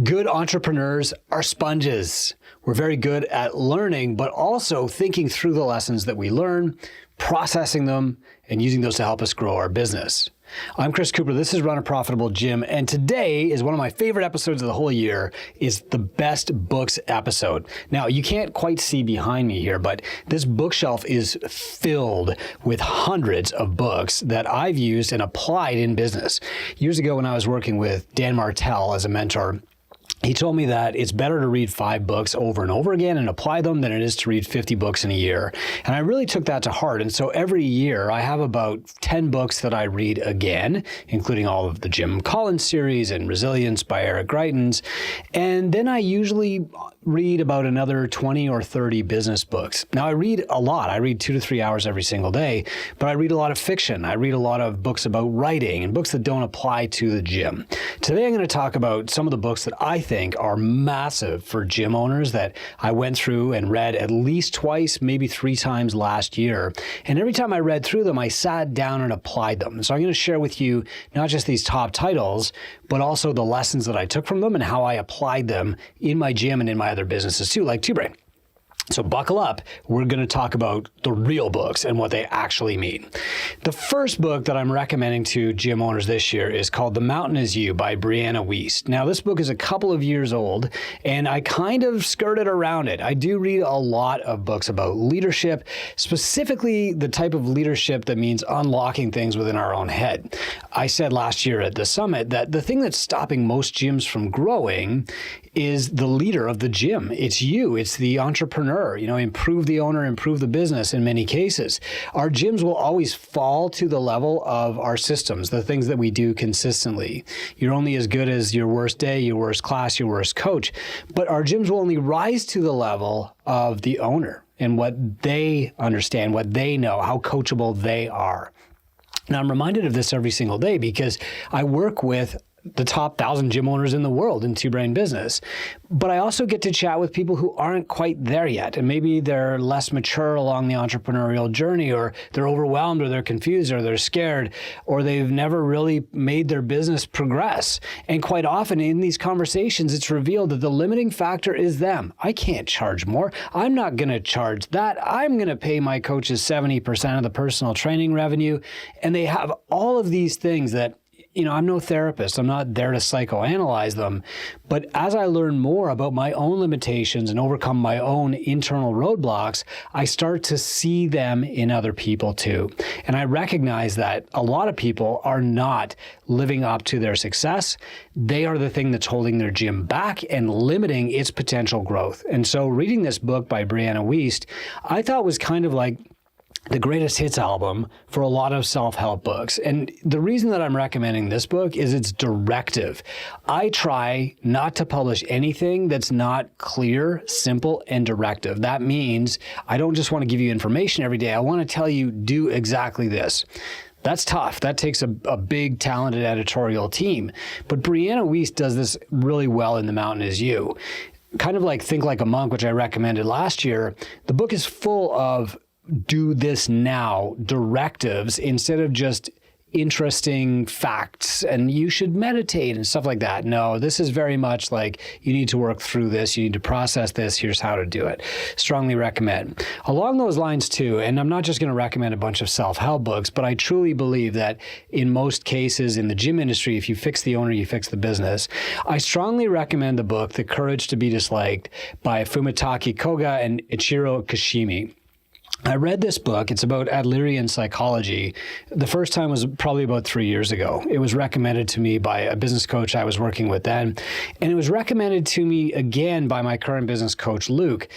Good entrepreneurs are sponges. We're very good at learning, but also thinking through the lessons that we learn, processing them, and using those to help us grow our business. I'm Chris Cooper. This is Run a Profitable Gym, and today is one of my favorite episodes of the whole year. Is the best books episode. Now, you can't quite see behind me here, but this bookshelf is filled with hundreds of books that I've used and applied in business. Years ago, when I was working with Dan Martell as a mentor, he told me that it's better to read 5 books over and over again and apply them than it is to read 50 books in a year. And I really took that to heart. And so every year I have about 10 books that I read again, including all of the Jim Collins series and Resilience by Eric Greitens. And then I usually read about another 20 or 30 business books. Now, I read a lot. I read 2 to 3 hours every single day, but I read a lot of fiction. I read a lot of books about writing and books that don't apply to the gym. Today, I'm going to talk about some of the books that I think are massive for gym owners that I went through and read at least twice, maybe 3 times last year. And every time I read through them, I sat down and applied them. So I'm going to share with you not just these top titles, but also the lessons that I took from them and how I applied them in my gym and in my other businesses too, like Two Brain. So buckle up, we're going to talk about the real books and what they actually mean. The first book that I'm recommending to gym owners this year is called The Mountain Is You by Brianna Wiest. Now, this book is a couple of years old, and I kind of skirted around it. I do read a lot of books about leadership, specifically the type of leadership that means unlocking things within our own head. I said last year at the summit that the thing that's stopping most gyms from growing is the leader of the gym. It's you. It's the entrepreneur. Improve the owner, improve the business in many cases. Our gyms will always fall to the level of our systems, the things that we do consistently. You're only as good as your worst day, your worst class, your worst coach. But our gyms will only rise to the level of the owner and what they understand, what they know, how coachable they are. Now, I'm reminded of this every single day because I work with the top 1,000 gym owners in the world in Two Brain Business. But I also get to chat with people who aren't quite there yet. And maybe they're less mature along the entrepreneurial journey, or they're overwhelmed, or they're confused, or they're scared, or they've never really made their business progress. And quite often in these conversations, it's revealed that the limiting factor is them. I can't charge more. I'm not going to charge that. I'm going to pay my coaches 70% of the personal training revenue. And they have all of these things that I'm no therapist. I'm not there to psychoanalyze them. But as I learn more about my own limitations and overcome my own internal roadblocks, I start to see them in other people too. And I recognize that a lot of people are not living up to their success. They are the thing that's holding their gym back and limiting its potential growth. And so reading this book by Brianna Wiest, I thought was kind of like the greatest hits album for a lot of self-help books. And the reason that I'm recommending this book is it's directive. I try not to publish anything that's not clear, simple, and directive. That means I don't just want to give you information every day. I want to tell you, do exactly this. That's tough. That takes a big, talented editorial team. But Brianna Wiest does this really well in The Mountain Is You. Kind of like Think Like a Monk, which I recommended last year. The book is full of do this now directives instead of just interesting facts and you should meditate and stuff like that. No, this is very much like you need to work through this. You need to process this. Here's how to do it. Strongly recommend. Along those lines too, and I'm not just going to recommend a bunch of self-help books, but I truly believe that in most cases in the gym industry, if you fix the owner, you fix the business. I strongly recommend the book, The Courage to Be Disliked by Fumitake Koga and Ichiro Kashimi. I read this book. It's about Adlerian psychology. The first time was probably about 3 years ago. It was recommended to me by a business coach I was working with then. And it was recommended to me again by my current business coach, Luke.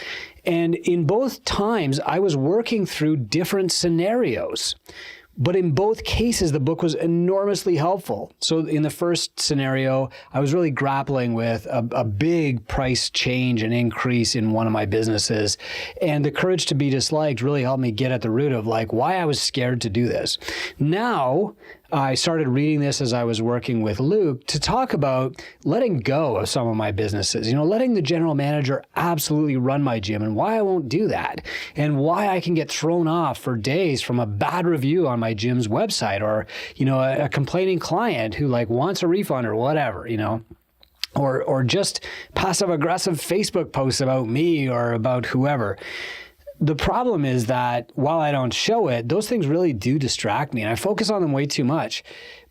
And in both times, I was working through different scenarios. But in both cases, the book was enormously helpful. So in the first scenario, I was really grappling with a big price change and increase in one of my businesses. And The Courage to Be Disliked really helped me get at the root of why I was scared to do this. Now, I started reading this as I was working with Luke to talk about letting go of some of my businesses, letting the general manager absolutely run my gym and why I won't do that and why I can get thrown off for days from a bad review on my gym's website or, a complaining client who wants a refund or whatever, or just passive aggressive Facebook posts about me or about whoever. The problem is that while I don't show it, those things really do distract me and I focus on them way too much.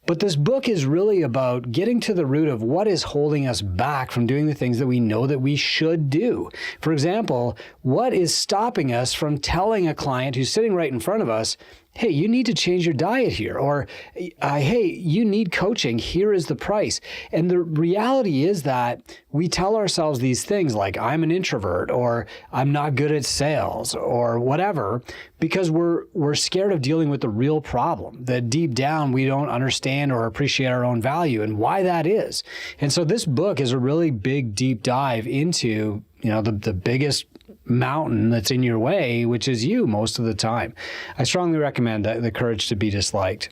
But this book is really about getting to the root of what is holding us back from doing the things that we know that we should do. For example, what is stopping us from telling a client who's sitting right in front of us, hey, you need to change your diet here, or hey, you need coaching, here is the price. And the reality is that we tell ourselves these things like, I'm an introvert, or I'm not good at sales, or whatever, because we're scared of dealing with the real problem, that deep down we don't understand or appreciate our own value and why that is. And so this book is a really big, deep dive into, the biggest mountain that's in your way, which is you most of the time. I strongly recommend The Courage to Be Disliked.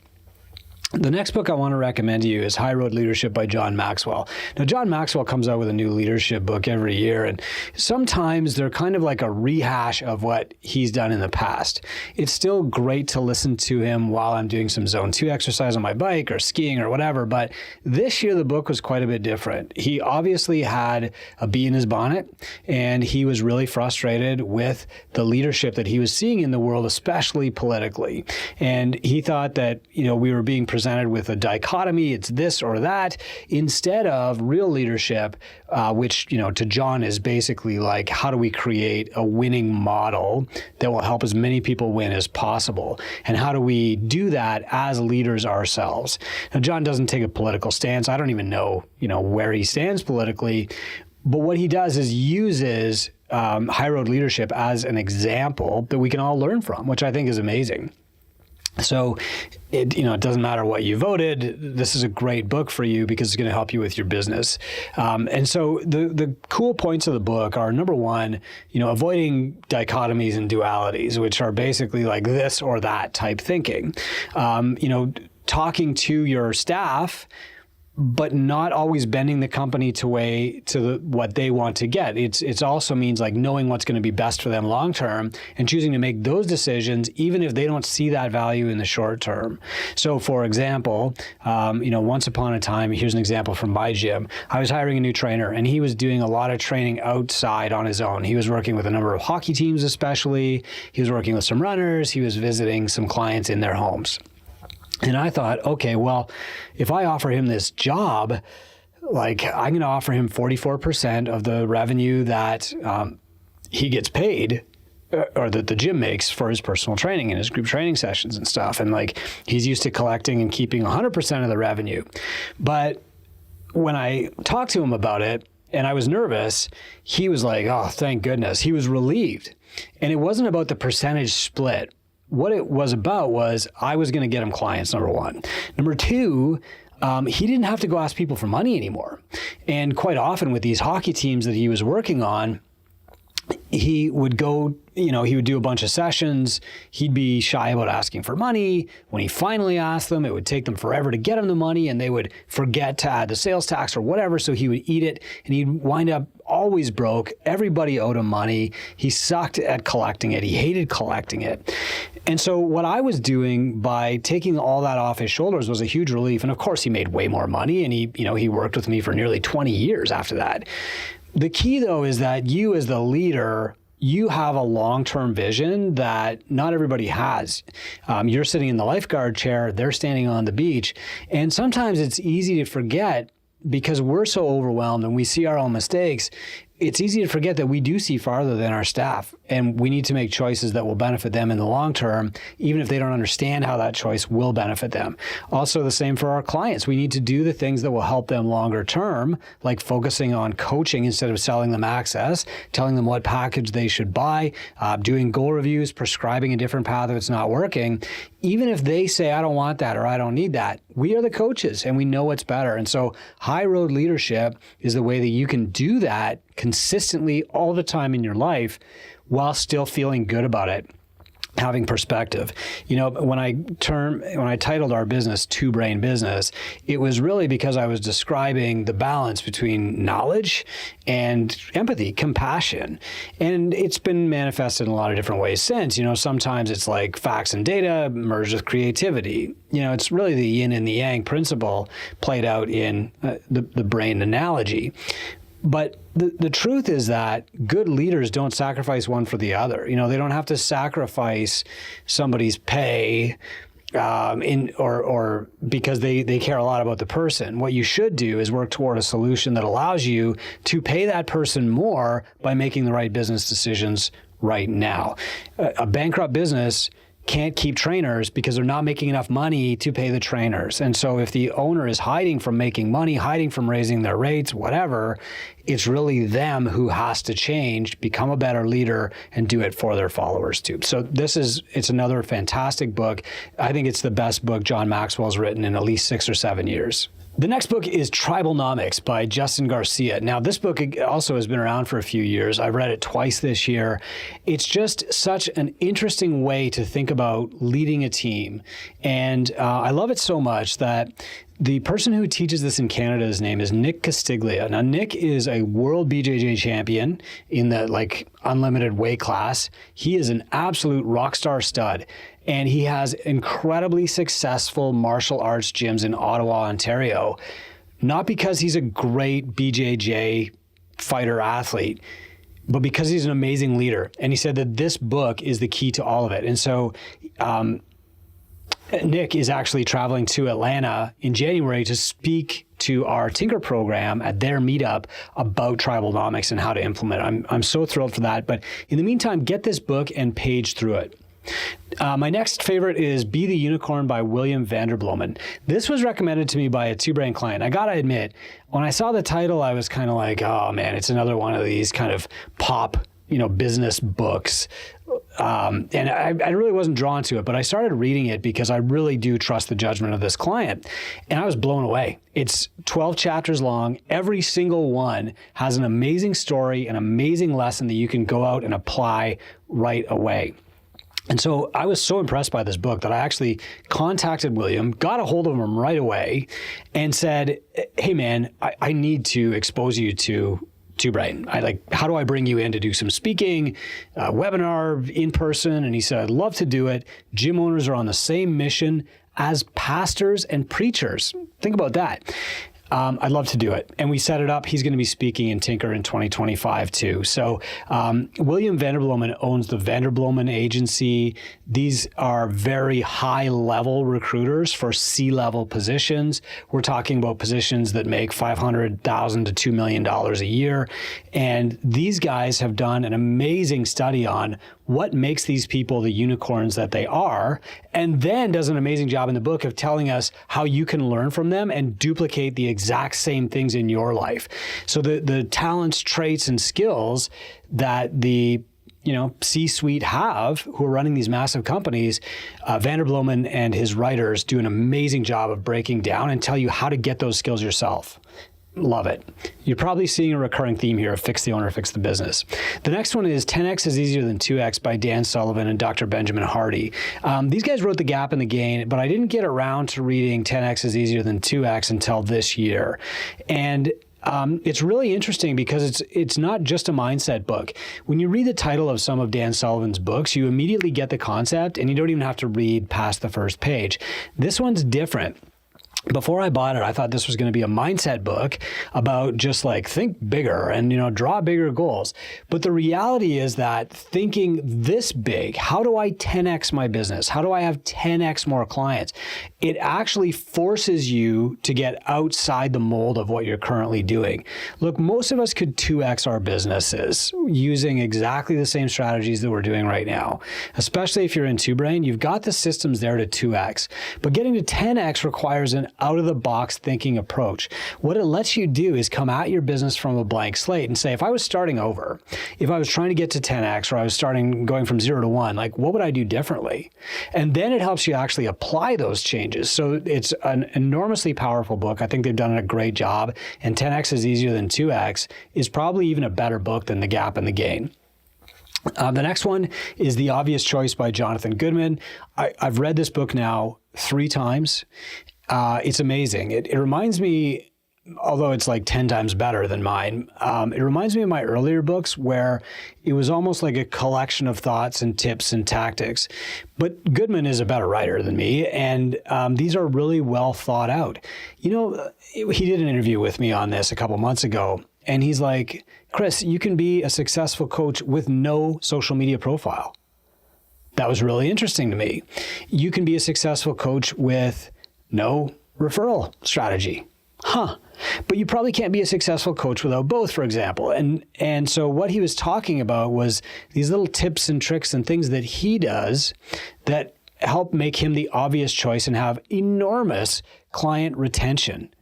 The next book I want to recommend to you is High Road Leadership by John Maxwell. Now, John Maxwell comes out with a new leadership book every year, and sometimes they're kind of like a rehash of what he's done in the past. It's still great to listen to him while I'm doing some Zone 2 exercise on my bike or skiing or whatever, but this year the book was quite a bit different. He obviously had a bee in his bonnet, and he was really frustrated with the leadership that he was seeing in the world, especially politically. And he thought that, we were being presented with a dichotomy, it's this or that, instead of real leadership, which, to John is basically like, how do we create a winning model that will help as many people win as possible? And how do we do that as leaders ourselves? Now, John doesn't take a political stance. I don't even know, where he stands politically. But what he does is uses High Road Leadership as an example that we can all learn from, which I think is amazing. So it doesn't matter what you voted. This is a great book for you because it's going to help you with your business. And so the cool points of the book are, number one, avoiding dichotomies and dualities, which are basically like this or that type thinking. Talking to your staff, but not always bending the company to what they want to get. It's also means like knowing what's going to be best for them long term and choosing to make those decisions even if they don't see that value in the short term. So for example, once upon a time, here's an example from my gym. I was hiring a new trainer and he was doing a lot of training outside on his own. He was working with a number of hockey teams especially. He was working with some runners. He was visiting some clients in their homes. And I thought, okay, well, if I offer him this job, like I'm going to offer him 44% of the revenue that he gets paid or that the gym makes for his personal training and his group training sessions and stuff. And like he's used to collecting and keeping 100% of the revenue. But when I talked to him about it and I was nervous, he was like, oh, thank goodness. He was relieved. And it wasn't about the percentage split. What it was about was I was going to get him clients, number one. Number two, he didn't have to go ask people for money anymore. And quite often with these hockey teams that he was working on, he would go, he would do a bunch of sessions. He'd be shy about asking for money. When he finally asked them, it would take them forever to get him the money and they would forget to add the sales tax or whatever. So he would eat it and he'd wind up always broke. Everybody owed him money. He sucked at collecting it. He hated collecting it. And so what I was doing by taking all that off his shoulders was a huge relief. And of course he made way more money and he worked with me for nearly 20 years after that. The key, though, is that you as the leader, you have a long-term vision that not everybody has. You're sitting in the lifeguard chair, they're standing on the beach. And sometimes it's easy to forget because we're so overwhelmed and we see our own mistakes. It's easy to forget that we do see farther than our staff, and we need to make choices that will benefit them in the long term, even if they don't understand how that choice will benefit them. Also, the same for our clients. We need to do the things that will help them longer term, like focusing on coaching instead of selling them access, telling them what package they should buy, doing goal reviews, prescribing a different path if it's not working. Even if they say, I don't want that or I don't need that, we are the coaches and we know what's better. And so high road leadership is the way that you can do that consistently all the time in your life while still feeling good about it. having perspective. When I titled our business Two Brain Business, it was really because I was describing the balance between knowledge and empathy, compassion. And it's been manifested in a lot of different ways since. Sometimes it's like facts and data merged with creativity. It's really the yin and the yang principle played out in the brain analogy. But the truth is that good leaders don't sacrifice one for the other. They don't have to sacrifice somebody's pay or because they care a lot about the person. What you should do is work toward a solution that allows you to pay that person more by making the right business decisions right now. A bankrupt business can't keep trainers because they're not making enough money to pay the trainers. And so if the owner is hiding from making money, hiding from raising their rates, whatever, it's really them who has to change, become a better leader, and do it for their followers too. So it's another fantastic book. I think it's the best book John Maxwell's written in at least 6 or 7 years. The next book is Tribalnomics by Justin Garcia. Now, this book also has been around for a few years. I've read it twice this year. It's just such an interesting way to think about leading a team. And I love it so much that the person who teaches this in Canada's name is Nick Castiglia. Now, Nick is a world BJJ champion in the unlimited weight class. He is an absolute rock star stud. And he has incredibly successful martial arts gyms in Ottawa, Ontario, not because he's a great BJJ fighter athlete, but because he's an amazing leader. And he said that this book is the key to all of it. And so Nick is actually traveling to Atlanta in January to speak to our Tinker program at their meetup about Tribalnomics and how to implement it. I'm so thrilled for that. But in the meantime, get this book and page through it. My next favorite is Be the Unicorn by William Vanderbloemen. This was recommended to me by a Two Brain client. I gotta admit, when I saw the title, I was kind of like, oh man, it's another one of these kind of pop, business books. And I really wasn't drawn to it, but I started reading it because I really do trust the judgment of this client. And I was blown away. It's 12 chapters long. Every single one has an amazing story, an amazing lesson that you can go out and apply right away. And so I was so impressed by this book that I actually contacted William, got a hold of him right away, and said, hey man, I need to expose you to Two Brain. How do I bring you in to do some speaking, webinar, in person? And he said, I'd love to do it. Gym owners are on the same mission as pastors and preachers. Think about that. I'd love to do it. And we set it up. He's going to be speaking in Tinker in 2025 too. So William Vanderbloemen owns the Vanderbloemen Agency. These are very high-level recruiters for C-level positions. We're talking about positions that make $500,000 to $2 million a year. And these guys have done an amazing study on what makes these people the unicorns that they are, and then does an amazing job in the book of telling us how you can learn from them and duplicate the exact same things in your life. So the talents, traits, and skills that the C-suite have, who are running these massive companies, Vanderbloemen and his writers do an amazing job of breaking down and tell you how to get those skills yourself. Love it. You're probably seeing a recurring theme here of fix the owner, fix the business. The next one is 10X is Easier Than 2X by Dan Sullivan and Dr. Benjamin Hardy. These guys wrote The Gap and the Gain, but I didn't get around to reading 10X is Easier Than 2X until this year. And it's really interesting because it's not just a mindset book. When you read the title of some of Dan Sullivan's books, you immediately get the concept and you don't even have to read past the first page. This one's different. Before I bought it, I thought this was going to be a mindset book about just think bigger and, draw bigger goals. But the reality is that thinking this big, how do I 10X my business? How do I have 10X more clients? It actually forces you to get outside the mold of what you're currently doing. Look, most of us could 2X our businesses using exactly the same strategies that we're doing right now. Especially if you're in Two Brain, you've got the systems there to 2X. But getting to 10X requires an out-of-the-box thinking approach. What it lets you do is come at your business from a blank slate and say, if I was starting over, if I was trying to get to 10X or I was going from 0 to 1, what would I do differently? And then it helps you actually apply those changes. So it's an enormously powerful book. I think they've done a great job. And 10X is Easier Than 2X is probably even a better book than The Gap and the Gain. The next one is The Obvious Choice by Jonathan Goodman. I've read this book now 3 times. It's amazing. It reminds me, although it's like 10 times better than mine, it reminds me of my earlier books where it was almost like a collection of thoughts and tips and tactics. But Goodman is a better writer than me, and these are really well thought out. You know, he did an interview with me on this a couple months ago, and he's like, Chris, you can be a successful coach with no social media profile. That was really interesting to me. You can be a successful coach with no referral strategy. But you probably can't be a successful coach without both, for example. And so what he was talking about was these little tips and tricks and things that he does that help make him the obvious choice and have enormous client retention.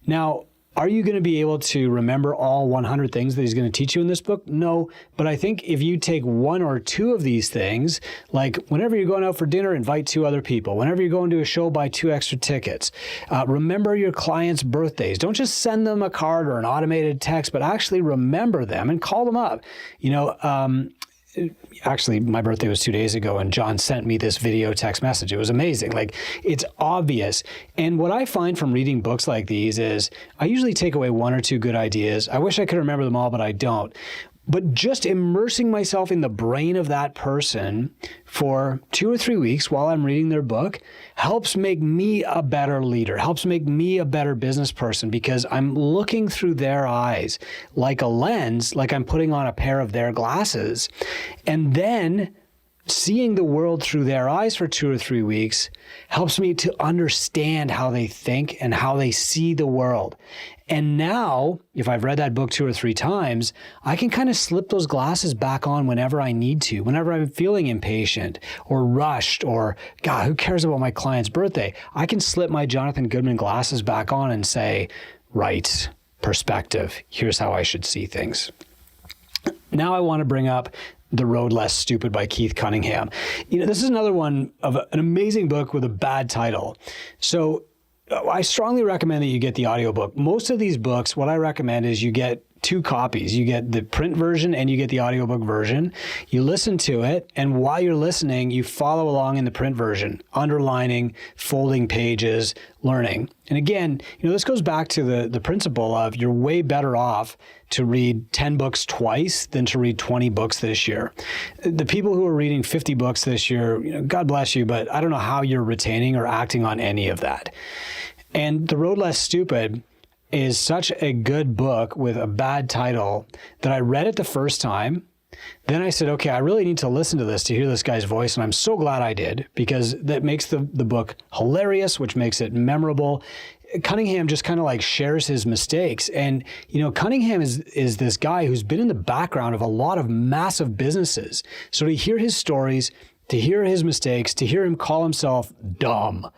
Now, are you going to be able to remember all 100 things that he's going to teach you in this book? No, but I think if you take 1 or 2 of these things, like whenever you're going out for dinner, invite 2 other people. Whenever you're going to a show, buy 2 extra tickets. Remember your clients' birthdays. Don't just send them a card or an automated text, but actually remember them and call them up. You know, actually, my birthday was 2 days ago, and John sent me this video text message. It was amazing. Like, it's obvious. And what I find from reading books like these is I usually take away 1 or 2 good ideas. I wish I could remember them all, but I don't. But just immersing myself in the brain of that person for 2 or 3 weeks while I'm reading their book helps make me a better leader, helps make me a better business person, because I'm looking through their eyes like a lens, like I'm putting on a pair of their glasses. And then seeing the world through their eyes for 2 or 3 weeks helps me to understand how they think and how they see the world. And now, if I've read that book 2 or 3 times, I can kind of slip those glasses back on whenever I need to, whenever I'm feeling impatient or rushed or, God, who cares about my client's birthday? I can slip my Jonathan Goodman glasses back on and say, right, perspective, here's how I should see things. Now I want to bring up The Road Less Stupid by Keith Cunningham. You know, this is another one of an amazing book with a bad title. So I strongly recommend that you get the audiobook. Most of these books, what I recommend is you get 2 copies. You get the print version and you get the audiobook version. You listen to it, and while you're listening, you follow along in the print version, underlining, folding pages, learning. And again, you know, this goes back to the principle of you're way better off to read 10 books twice than to read 20 books this year. The people who are reading 50 books this year, you know, God bless you, but I don't know how you're retaining or acting on any of that. And The Road Less Stupid is such a good book with a bad title that I read it the first time. Then I said, okay, I really need to listen to this to hear this guy's voice. And I'm so glad I did, because that makes the book hilarious, which makes it memorable. Cunningham just kind of like shares his mistakes. And, you know, Cunningham is this guy who's been in the background of a lot of massive businesses. So to hear his stories, to hear his mistakes, to hear him call himself dumb,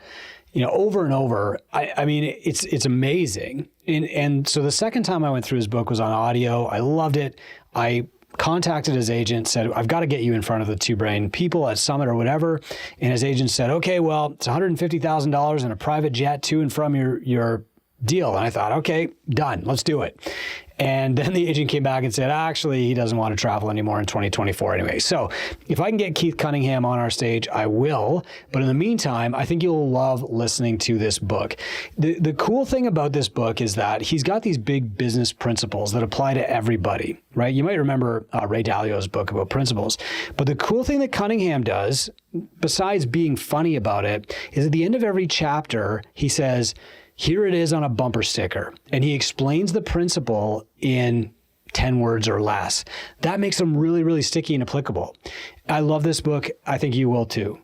you know, over and over, I mean, it's amazing. And so the second time I went through his book was on audio. I loved it. I contacted his agent, said, I've got to get you in front of the 2 Brain people at Summit or whatever. And his agent said, okay, well, it's $150,000 and a private jet to and from your deal. And I thought, okay, done. Let's do it. And then the agent came back and said, actually, he doesn't want to travel anymore in 2024 anyway. So if I can get Keith Cunningham on our stage, I will. But in the meantime, I think you'll love listening to this book. The cool thing about this book is that he's got these big business principles that apply to everybody, right? You might remember Ray Dalio's book about principles. But the cool thing that Cunningham does, besides being funny about it, is at the end of every chapter, he says, here it is on a bumper sticker. And he explains the principle in 10 words or less. That makes them really, really sticky and applicable. I love this book. I think you will too.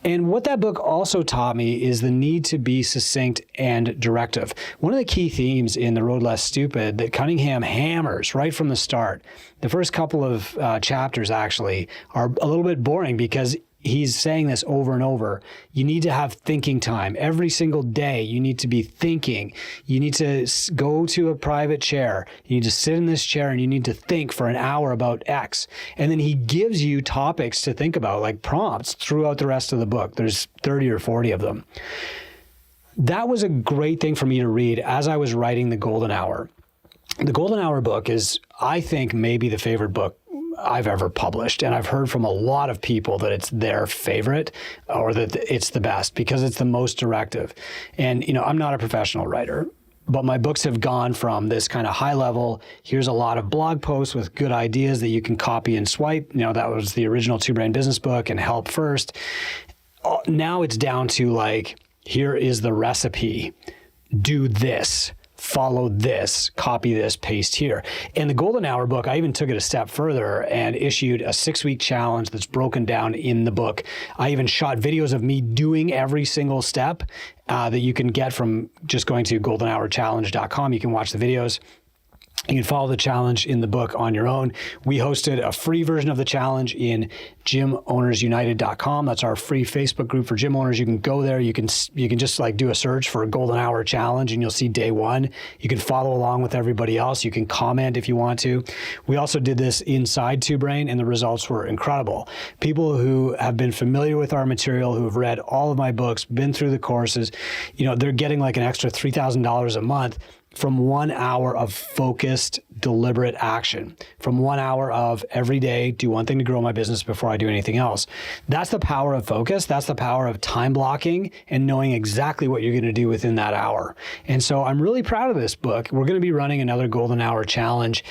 And what that book also taught me is the need to be succinct and directive. One of the key themes in The Road Less Stupid that Cunningham hammers right from the start, the first couple of chapters actually are a little bit boring because he's saying this over and over. You need to have thinking time. Every single day, you need to be thinking. You need to go to a private chair. You need to sit in this chair and you need to think for an hour about X. And then he gives you topics to think about, like prompts throughout the rest of the book. There's 30 or 40 of them. That was a great thing for me to read as I was writing The Golden Hour. The Golden Hour book is, I think, maybe the favorite book I've ever published. And I've heard from a lot of people that it's their favorite or that it's the best because it's the most directive. And, I'm not a professional writer, but my books have gone from this kind of high level, here's a lot of blog posts with good ideas that you can copy and swipe. That was the original Two Brain Business book and Help First. Now it's down to like, here is the recipe. Do this, follow this, copy this, paste here. In the Golden Hour book, I even took it a step further and issued a 6-week challenge that's broken down in the book. I even shot videos of me doing every single step that you can get from just going to goldenhourchallenge.com. You can watch the videos. You can follow the challenge in the book on your own. We hosted a free version of the challenge in gymownersunited.com. That's our free Facebook group for gym owners. You can go there. You can just like do a search for Golden Hour Challenge and you'll see day one. You can follow along with everybody else. You can comment if you want to. We also did this inside Two Brain and the results were incredible. People who have been familiar with our material, who have read all of my books, been through the courses, they're getting like an extra $3,000 a month from 1 hour of focused, deliberate action, from 1 hour of every day, do one thing to grow my business before I do anything else. That's the power of focus. That's the power of time blocking and knowing exactly what you're going to do within that hour. And so I'm really proud of this book. We're going to be running another Golden Hour Challenge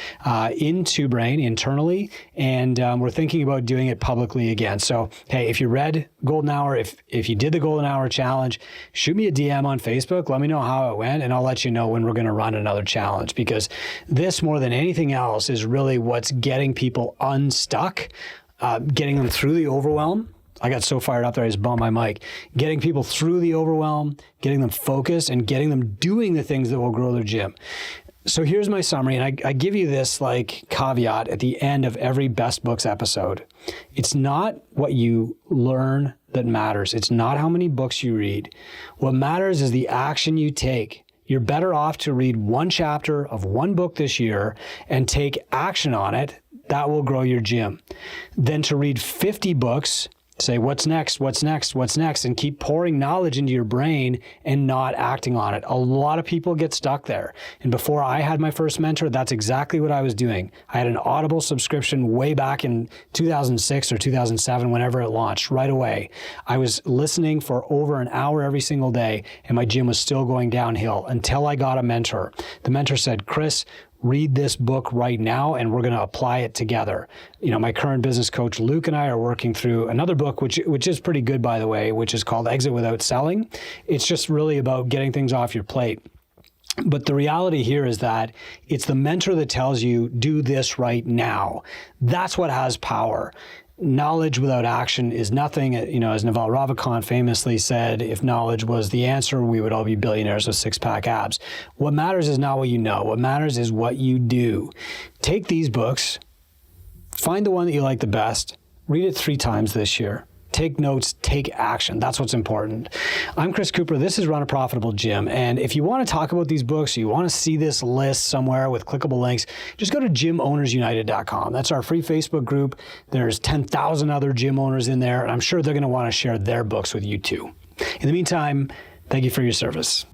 in Two Brain internally, and we're thinking about doing it publicly again. So, hey, if you read Golden Hour, if you did the Golden Hour Challenge, shoot me a DM on Facebook. Let me know how it went, and I'll let you know when we're going to run another challenge, because this, more than anything else, is really what's getting people unstuck, getting them through the overwhelm. I got so fired up there, I just bumped my mic. Getting people through the overwhelm, getting them focused, and getting them doing the things that will grow their gym. So here's my summary, and I give you this like caveat at the end of every Best Books episode. It's not what you learn that matters. It's not how many books you read. What matters is the action you take. You're better off to read one chapter of one book this year and take action on it. That will grow your gym. Than to read 50 books, say, what's next, what's next, what's next, and keep pouring knowledge into your brain and not acting on it. A lot of people get stuck there. And before I had my first mentor, that's exactly what I was doing. I had an Audible subscription way back in 2006 or 2007, whenever it launched, right away. I was listening for over an hour every single day, and my gym was still going downhill until I got a mentor. The mentor said, Chris, read this book right now, and we're going to apply it together. My current business coach, Luke, and I are working through another book, which is pretty good, by the way, which is called Exit Without Selling. It's just really about getting things off your plate. But the reality here is that it's the mentor that tells you, do this right now. That's what has power. Knowledge without action is nothing. As Naval Ravikant famously said, if knowledge was the answer, we would all be billionaires with six-pack abs. What matters is not what you know. What matters is what you do. Take these books, find the one that you like the best, read it 3 times this year. Take notes, take action. That's what's important. I'm Chris Cooper. This is Run a Profitable Gym. And if you want to talk about these books, you want to see this list somewhere with clickable links, just go to gymownersunited.com. That's our free Facebook group. There's 10,000 other gym owners in there, and I'm sure they're going to want to share their books with you too. In the meantime, thank you for your service.